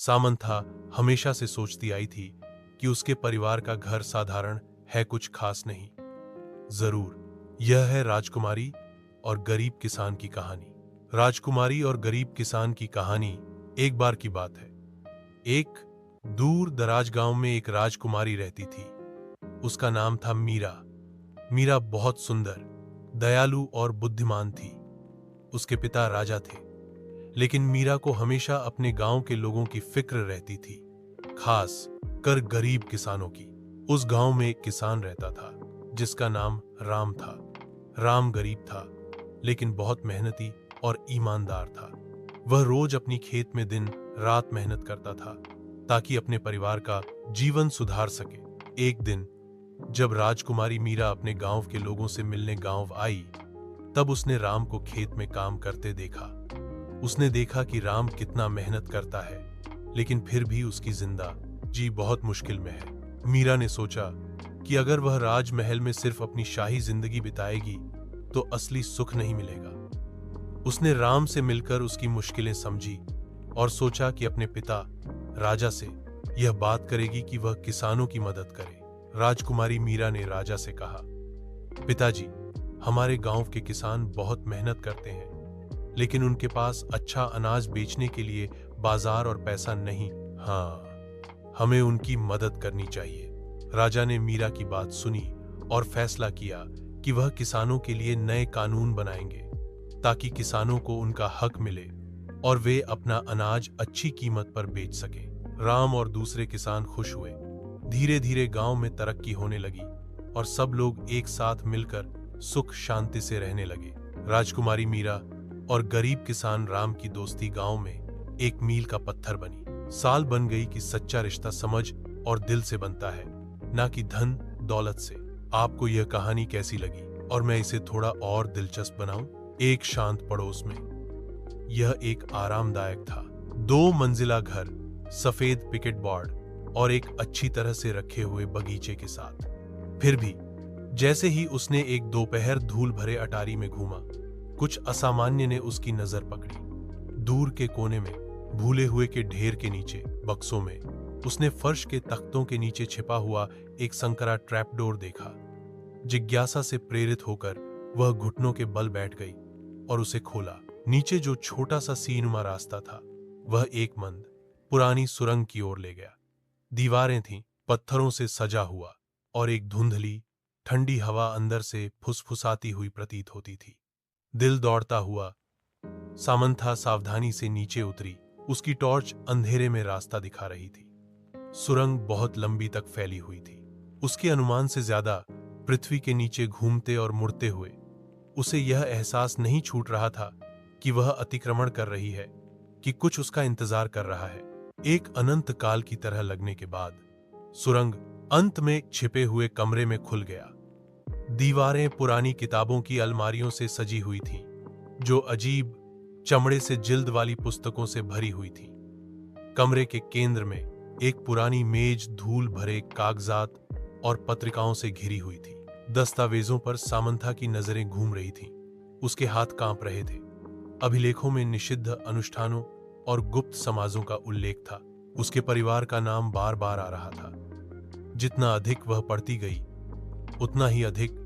Samantha हमेशा से सोचती आई थी कि उसके परिवार का घर साधारण है, कुछ खास नहीं। जरूर यह है राजकुमारी और गरीब किसान की कहानी। राजकुमारी और गरीब किसान की कहानी। एक बार की बात है, एक दूर दराज गांव में एक राजकुमारी रहती थी। उसका नाम था मीरा। मीरा बहुत सुंदर, दयालु और बुद्धिमान थी। उसके पिता राजा थे, लेकिन मीरा को हमेशा अपने गांव के लोगों की फिक्र रहती थी, खास कर गरीब किसानों की। उस गांव में एक किसान रहता था जिसका नाम राम था। राम गरीब था, लेकिन बहुत मेहनती और ईमानदार था। वह रोज अपनी खेत में दिन रात मेहनत करता था ताकि अपने परिवार का जीवन सुधार सके। एक दिन जब राजकुमारी मीरा अपने गांव के लोगों से मिलने गांव आई, तब उसने राम को खेत में काम करते देखा। उसने देखा कि राम कितना मेहनत करता है, लेकिन फिर भी उसकी जिंदगी बहुत मुश्किल में है। मीरा ने सोचा कि अगर वह राजमहल में सिर्फ अपनी शाही जिंदगी बिताएगी तो असली सुख नहीं मिलेगा। उसने राम से मिलकर उसकी मुश्किलें समझी और सोचा कि अपने पिता राजा से यह बात करेगी कि वह किसानों की मदद करे। राजकुमारी मीरा ने राजा से कहा, पिताजी, हमारे गांव के किसान बहुत मेहनत करते हैं, लेकिन उनके पास अच्छा अनाज बेचने के लिए बाजार और पैसा नहीं। हाँ, हमें उनकी मदद करनी चाहिए। राजा ने मीरा की बात सुनी और फैसला किया कि वह किसानों के लिए नए कानून बनाएंगे ताकि किसानों को उनका हक मिले और वे अपना अनाज अच्छी कीमत पर बेच सकें। राम और दूसरे किसान खुश हुए। धीरे धीरे गांव में तरक्की होने लगी और सब लोग एक साथ मिलकर सुख शांति से रहने लगे। राजकुमारी मीरा और गरीब किसान राम की दोस्ती गांव में एक मील का पत्थर बनी। साल बन गई कि सच्चा रिश्ता समझ और दिल से बनता है, ना कि धन दौलत से। आपको यह कहानी कैसी लगी और मैं इसे थोड़ा और दिलचस्प बनाऊं? एक शांत पड़ोस में यह एक आरामदायक था। 2 मंजिला घर, सफेद पिकेट बोर्ड और एक अच्छी तरह से रखे हुए बगीचे के साथ। फिर भी जैसे ही उसने एक दोपहर धूल भरे अटारी में घूमा, कुछ असामान्य ने उसकी नजर पकड़ी। दूर के कोने में भूले हुए के ढेर के नीचे बक्सों में उसने फर्श के तख्तों के नीचे छिपा हुआ एक संकरा ट्रैपडोर देखा। जिज्ञासा से प्रेरित होकर वह घुटनों के बल बैठ गई और उसे खोला। नीचे जो छोटा सा सीनुमा रास्ता था, वह एक मंद पुरानी सुरंग की ओर ले गया। दीवारें थीं पत्थरों से सजा हुआ और एक धुंधली ठंडी हवा अंदर से फुसफुसाती हुई प्रतीत होती थी। दिल दौड़ता हुआ सामंथा सावधानी से नीचे उतरी। उसकी टॉर्च अंधेरे में रास्ता दिखा रही थी। सुरंग बहुत लंबी तक फैली हुई थी। उसके अनुमान से ज्यादा पृथ्वी के नीचे घूमते और मुड़ते हुए उसे यह एहसास नहीं छूट रहा था कि वह अतिक्रमण कर रही है, कि कुछ उसका इंतजार कर रहा है। एक अनंत काल की तरह लगने के बाद सुरंग अंत में छिपे हुए कमरे में खुल गया। दीवारें पुरानी किताबों की अलमारियों से सजी हुई थीं, जो अजीब चमड़े से जिल्द वाली पुस्तकों से भरी हुई थीं। कमरे के केंद्र में एक पुरानी मेज धूल भरे कागजात और पत्रिकाओं से घिरी हुई थी। दस्तावेजों पर सामंथा की नजरें घूम रही थीं। उसके हाथ कांप रहे थे। अभिलेखों में निषिद्ध अनुष्ठानों और गुप्त समाजों का उल्लेख था। उसके परिवार का नाम बार बार आ रहा था। जितना अधिक वह पढ़ती गई, उतना ही अधिक